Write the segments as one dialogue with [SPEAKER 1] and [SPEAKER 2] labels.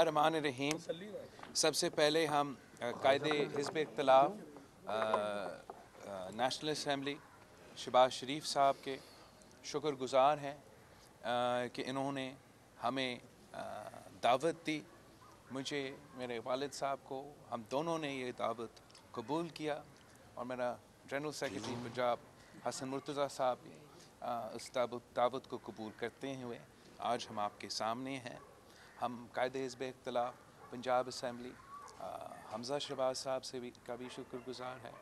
[SPEAKER 1] रहमान रहीम। सबसे पहले हम कायदे हिज़्ब इख्तिलाफ नेशनल असम्बली शहबाज शरीफ साहब के शुक्रगुज़ार हैं कि इन्होंने हमें दावत दी। मुझे, मेरे वालिद साहब को, हम दोनों ने ये दावत कबूल किया और मेरा जनरल सेक्रेटरी पंजाब हसन मुर्तज़ा साहब भी उस दावत को कबूल करते हुए आज हम आपके सामने हैं। हम कायदे हिज़्ब इख्तिलाफ पंजाब असम्बली हमज़ा शहबाज साहब से भी का भी शुक्रगुज़ार है,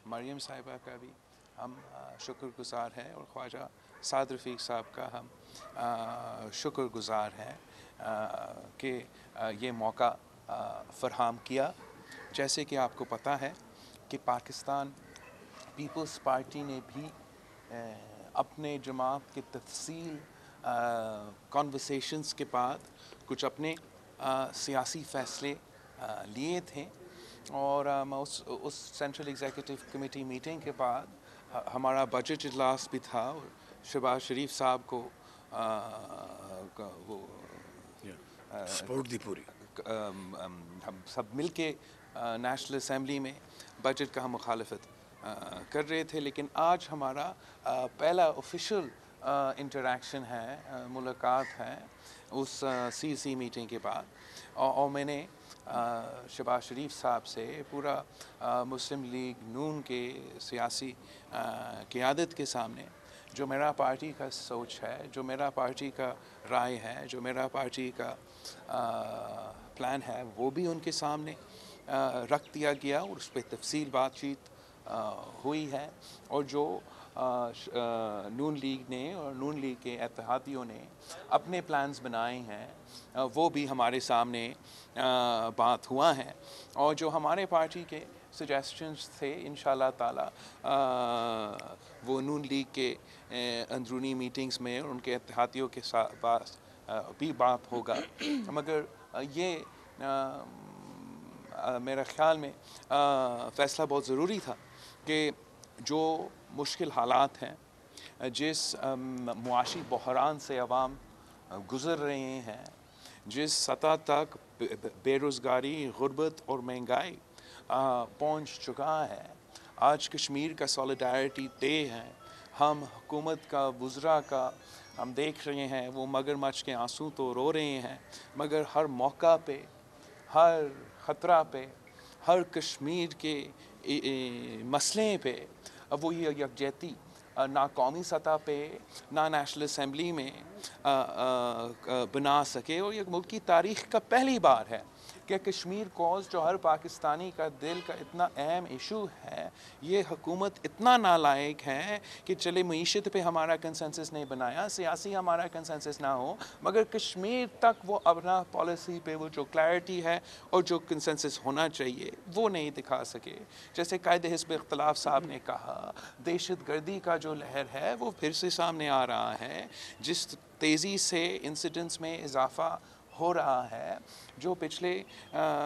[SPEAKER 1] मरियम साहिबा का भी हम शुक्रगुज़ार हैं और ख्वाजा साद रफ़ीक साहब का हम शुक्रगुज़ार हैं कि ये मौका फ़रहम किया। जैसे कि आपको पता है कि पाकिस्तान पीपल्स पार्टी ने भी अपने जमात की तफसील कॉन्वर्सेशंस के बाद कुछ अपने सियासी फ़ैसले लिए थे और उस सेंट्रल एग्जीक्यूटिव कमेटी मीटिंग के बाद हमारा बजट इजलास भी था और शहबाज शरीफ साहब को वो
[SPEAKER 2] सपोर्ट दी पूरी।
[SPEAKER 1] हम सब मिल के नेशनल असम्बली में बजट का हम मुखालफत कर रहे थे, लेकिन आज हमारा पहला ऑफिशियल इंटरेक्शन है, मुलाकात है उस सीसी मीटिंग के बाद और मैंने शहबाज शरीफ साहब से पूरा मुस्लिम लीग नून के सियासी क़यादत के सामने जो मेरा पार्टी का सोच है, जो मेरा पार्टी का राय है, जो मेरा पार्टी का प्लान है, वो भी उनके सामने रख दिया गया और उस पर तफसील बातचीत हुई है। और जो नून लीग ने और नून लीग के इत्तेहादियों ने अपने प्लान्स बनाए हैं वो भी हमारे सामने बात हुआ है और जो हमारे पार्टी के सजेशंस थे इंशाल्लाह ताला वो नून लीग के अंदरूनी मीटिंग्स में और उनके इत्तेहादियों के साथ भी बात होगा। मगर ये मेरे ख़्याल में फ़ैसला बहुत ज़रूरी था कि जो मुश्किल हालात हैं, जिस मुआशी बहरान से अवाम गुज़र रहे हैं, जिस सतह तक बेरोज़गारी, गुर्बत और महंगाई पहुँच चुका है, आज कश्मीर का सॉलिडारिटी डे है। हम हुकूमत का वुज़रा का हम देख रहे हैं वो मगरमच्छ के आंसू तो रो रहे हैं, मगर हर मौका पे, हर ख़तरा पे, हर कश्मीर के मसले पे वो ये यकजहती ना कौमी सतह पे ना नेशनल असम्बली में बना सके। और ये मुल्क की तारीख़ का पहली बार है कि कश्मीर कॉज जो हर पाकिस्तानी का दिल का इतना अहम इशू है, ये हुकूमत इतना नालायक है कि चले मईशत पे हमारा कंसेंसस नहीं बनाया, सियासी हमारा कंसेंसस ना हो, मगर कश्मीर तक वो अपना पॉलिसी पे वो जो क्लैरिटी है और जो कंसेंसस होना चाहिए वो नहीं दिखा सके। जैसे कायदे हिज़्ब इख्तिलाफ साहब ने कहा, दहशत गर्दी का जो लहर है वो फिर से सामने आ रहा है। जिस तेज़ी से इंसिडेंट्स में इजाफ़ा हो रहा है, जो पिछले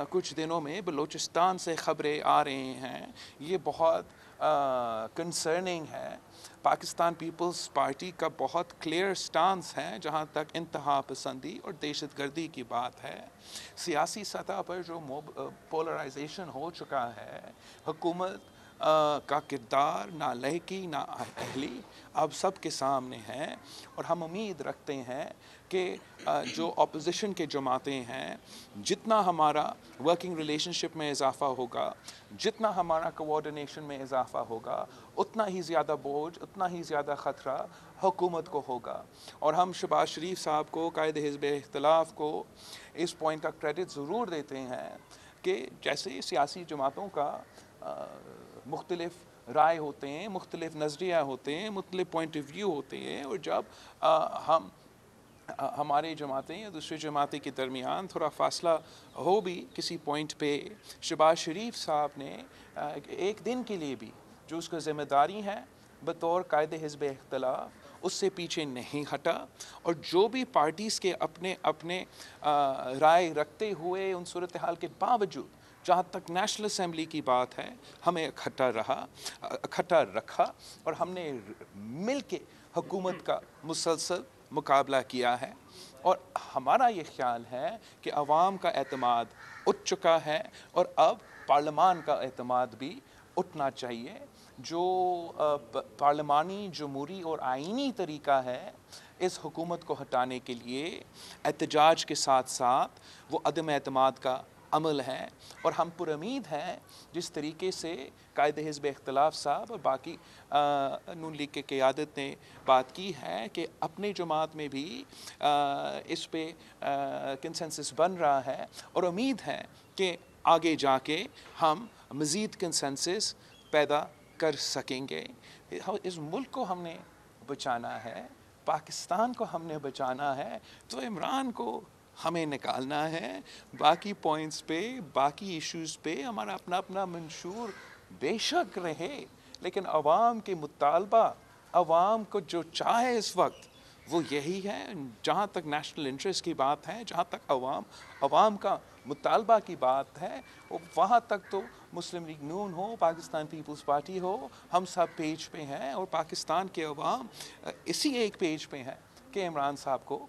[SPEAKER 1] कुछ दिनों में बलूचिस्तान से ख़बरें आ रही हैं, ये बहुत कंसर्निंग है। पाकिस्तान पीपल्स पार्टी का बहुत क्लियर स्टांस है जहाँ तक इंतहा पसंदी और दहशत गर्दी की बात है। सियासी सतह पर जो पोलराइजेशन हो चुका है, हुकूमत का किरदार ना लहकी ना अहली अब सब के सामने है और हम उम्मीद रखते हैं कि जो अपोजिशन के जमातें हैं, जितना हमारा वर्किंग रिलेशनशिप में इजाफ़ा होगा, जितना हमारा कोऑर्डिनेशन में इजाफ़ा होगा, उतना ही ज़्यादा बोझ, उतना ही ज़्यादा ख़तरा हुकूमत को होगा। और हम शहबाज शरीफ साहब को, कायदे हिज़्ब इख्तिलाफ को इस पॉइंट का क्रेडिट ज़रूर देते हैं कि जैसे सियासी जमातों का मुख्तलिफ राय होते हैं, मुख्तलिफ नज़रिया होते हैं, मुख्तलिफ पॉइंट ऑफ व्यू होते हैं और जब हम हमारे जमातें या दूसरी जमातें के दरमियान थोड़ा फ़ासला हो भी किसी पॉइंट पे, शहबाज शरीफ साहब ने एक दिन के लिए भी जो उसका ज़िम्मेदारी है बतौर कायदे हिज़्ब इख्तिलाफ उससे पीछे नहीं हटा और जो भी पार्टीज़ के अपने अपने राय रखते हुए उन सूरत हाल के बावजूद जहाँ तक नेशनल असम्बली की बात है, हमें इकट्ठा रखा और हमने मिल के हुकूमत का मुसलसल मुकाबला किया है। اور ہمارا یہ خیال ہے کہ عوام کا اعتماد اٹھ چکا ہے اور اب پارلیمان کا اعتماد بھی اٹھنا چاہیے. جو پارلیمانی جمہوری اور آئینی طریقہ ہے اس حکومت کو ہٹانے کے لیے احتجاج کے ساتھ ساتھ وہ عدم اعتماد کا عمل ہے. اور ہم پر امید ہیں جس طریقے سے قائد حزب اختلاف صاحب اور باقی نون لیگ کے قیادت نے بات کی ہے کہ اپنے جماعت میں بھی اس پہ کنسنسس بن رہا ہے اور امید ہے کہ آگے جا کے ہم مزید کنسنسس پیدا کر سکیں گے. اس ملک کو ہم نے بچانا ہے, پاکستان کو ہم نے بچانا ہے, تو عمران کو ہمیں نکالنا ہے. باقی پوائنٹس پہ, باقی ایشوز پہ ہمارا اپنا اپنا منشور بے شک رہے, لیکن عوام کے مطالبہ, عوام کو جو چاہے اس وقت وہ یہی ہے. جہاں تک نیشنل انٹرسٹ کی بات ہے, جہاں تک عوام کا مطالبہ کی بات ہے, وہاں تک تو مسلم لیگ نون ہو, پاکستان پیپلز پارٹی ہو, ہم سب پیج پہ ہیں اور پاکستان کے عوام اسی ایک پیج پہ ہیں کہ عمران صاحب کو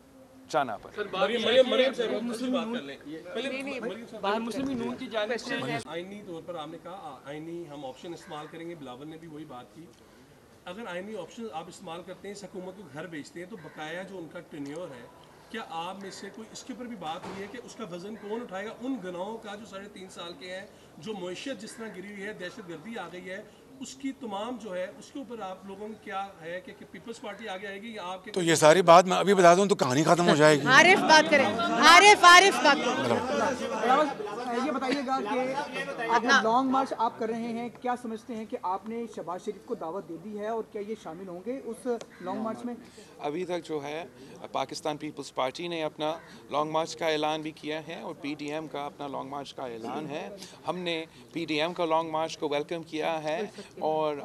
[SPEAKER 1] جانا پڑے.
[SPEAKER 3] مسلم نون کی جانب سے آئینی طور پر آپ نے کہا آئینی ہم آپشن استعمال کریں گے, بلاول نے بھی وہی بات کی. اگر آئینی آپشن آپ استعمال کرتے ہیں, اس حکومت کو گھر بیچتے ہیں, تو بقایا جو ان کا ٹینیور ہے, کیا آپ میں سے کوئی اس کے اوپر بھی بات ہوئی ہے کہ اس کا وزن کون اٹھائے گا, ان گناہوں کا جو 3.5 سال کے ہیں, جو معیشت جس طرح گری ہوئی ہے, دہشت گردی آ گئی ہے, اس کی تمام جو ہے اس کے اوپر آپ لوگوں میں کیا ہے کہ پیپلز پارٹی آگے آئے گی یا آپ کے؟ تو
[SPEAKER 2] یہ ساری بات میں ابھی بتا دوں تو کہانی ختم ہو جائے گی.
[SPEAKER 4] عارف بات کریں, عارف بات کریں.
[SPEAKER 5] یہ بتائیے گا کہ لانگ مارچ آپ کر رہے ہیں, کیا سمجھتے ہیں کہ آپ نے شہباز شریف کو دعوت دے دی ہے اور کیا یہ شامل ہوں گے اس لانگ مارچ میں؟
[SPEAKER 1] ابھی تک جو ہے پاکستان پیپلز پارٹی نے اپنا لانگ مارچ کا اعلان بھی کیا ہے اور پی ڈی ایم کا اپنا لانگ مارچ کا اعلان ہے. ہم نے پی ڈی ایم کا لانگ مارچ کو ویلکم کیا ہے اور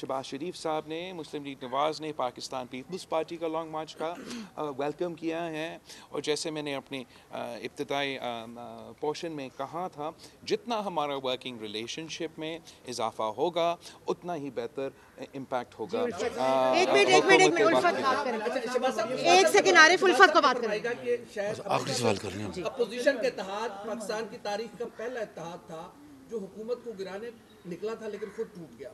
[SPEAKER 1] شہباز شریف صاحب نے, مسلم لیگ نواز نے پاکستان پیپلز پارٹی کا لانگ مارچ کا ویلکم کیا ہے. اور جیسے میں نے اپنی ابتدائی پورشن میں کہا تھا, جتنا ہمارا ورکنگ ریلیشن شپ میں اضافہ ہوگا اتنا ہی بہتر امپیکٹ ہوگا.
[SPEAKER 4] ایک منٹ الفت بات کریں, ایک سیکنڈ عارف, الفت کو بات کریں.
[SPEAKER 2] آخری سوال کرنے ہیں.
[SPEAKER 6] اپوزیشن کے اتحاد پاکستان کی تاریخ کا پہلا اتحاد تھا جو حکومت کو گرانے نکلا تھا لیکن خود ٹوٹ گیا.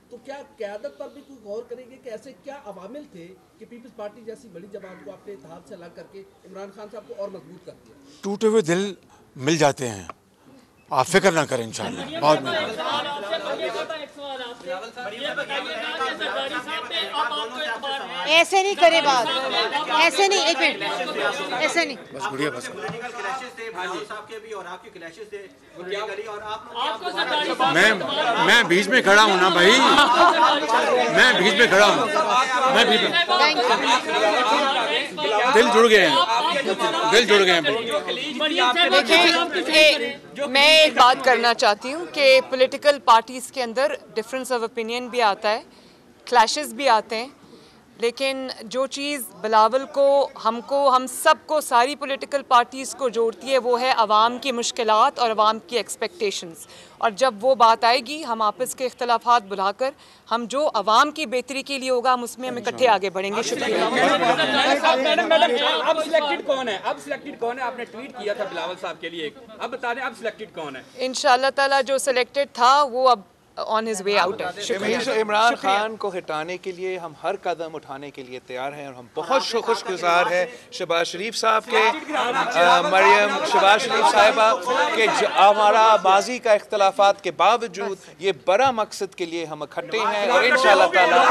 [SPEAKER 6] تو کیا قیادت پر بھی کوئی غور کریں گے کہ ایسے کیا عوامل تھے کہ پیپلز پارٹی جیسی بڑی جماعت کو اپنے اتحاد سے الگ کر کے عمران خان صاحب کو اور مضبوط کر دیا؟
[SPEAKER 2] ٹوٹے ہوئے دل مل جاتے ہیں, آپ فکر نہ کریں انشاءاللہ. بہت
[SPEAKER 4] ایسے نہیں کرے بات, ایسے نہیں, ایک منٹ, ایسے نہیں.
[SPEAKER 2] بس گڑیا بس. میں بیچ میں کھڑا ہوں نا بھائی, میں بیچ میں کھڑا ہوں, میں بیچ میں. دل جڑ گئے ہیں, دل جڑ گئے ہیں.
[SPEAKER 7] دیکھیں, میں ایک بات کرنا چاہتی ہوں کہ پولیٹیکل پارٹیز کے اندر ڈفرینس آف اوپینین بھی آتا ہے, کلیشز بھی آتے ہیں, لیکن جو چیز بلاول کو, ہم سب کو, ساری پولیٹیکل پارٹیز کو جوڑتی ہے وہ ہے عوام کی مشکلات اور عوام کی ایکسپیکٹیشنز. اور جب وہ بات آئے گی ہم آپس کے اختلافات بلا کر ہم جو عوام کی بہتری کے لیے ہوگا ہم اس میں ہم اکٹھے آگے بڑھیں گے. شکریہ.
[SPEAKER 3] اب سلیکٹڈ کون ہے, آپ نے ٹویٹ کیا تھا بلاول صاحب کے لیے, اب بتا دیں اب سلیکٹڈ کون ہے؟
[SPEAKER 7] انشاءاللہ تعالیٰ جو سلیکٹڈ تھا وہ اب آن ہز وے آؤٹ ہے.
[SPEAKER 1] عمران خان کو ہٹانے کے لیے ہم ہر قدم اٹھانے کے لیے تیار ہیں اور ہم بہت خوش گزار ہیں شہباز شریف صاحب کے, مریم شہباز شریف صاحبہ کہ ہمارا ماضی کا اختلافات کے باوجود یہ بڑا مقصد کے لیے ہم اکٹھے ہیں اور انشاءاللہ تعالیٰ